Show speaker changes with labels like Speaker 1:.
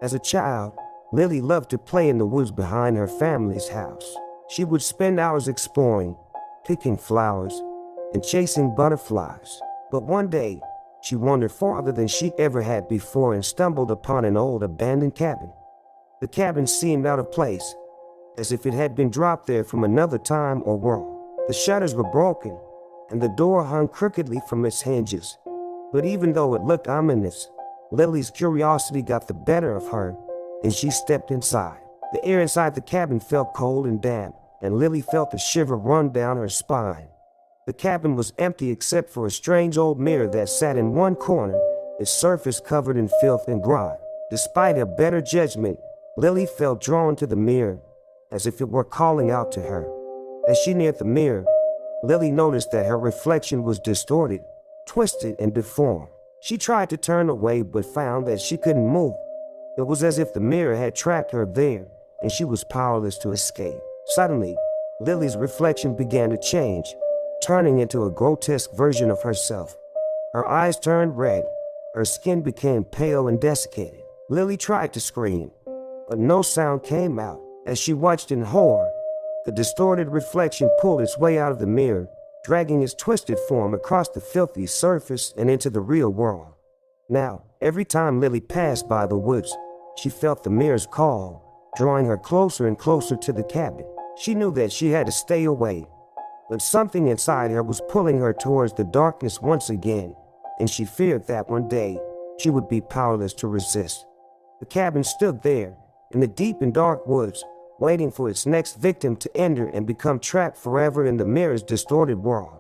Speaker 1: As a child, Lily loved to play in the woods behind her family's house. She would spend hours exploring, picking flowers, and chasing butterflies. But one day, she wandered farther than she ever had before and stumbled upon an old abandoned cabin. The cabin seemed out of place, as if it had been dropped there from another time or world. The shutters were broken, and the door hung crookedly from its hinges. But even though it looked ominous, Lily's curiosity got the better of her, and she stepped inside. The air inside the cabin felt cold and damp, and Lily felt a shiver run down her spine. The cabin was empty except for a strange old mirror that sat in one corner, its surface covered in filth and grime. Despite her better judgment, Lily felt drawn to the mirror, as if it were calling out to her. As she neared the mirror, Lily noticed that her reflection was distorted, twisted, and deformed. She tried to turn away but found that she couldn't move. It was as if the mirror had trapped her there, and she was powerless to escape. Suddenly, Lily's reflection began to change, turning into a grotesque version of herself. Her eyes turned red, her skin became pale and desiccated. Lily tried to scream, but no sound came out. As she watched in horror, the distorted reflection pulled its way out of the mirror, dragging its twisted form across the filthy surface and into the real world. Now, every time Lily passed by the woods, she felt the mirror's call, drawing her closer and closer to the cabin. She knew that she had to stay away, but something inside her was pulling her towards the darkness once again, and she feared that one day she would be powerless to resist. The cabin stood there, in the deep and dark woods, waiting for its next victim to enter and become trapped forever in the mirror's distorted world.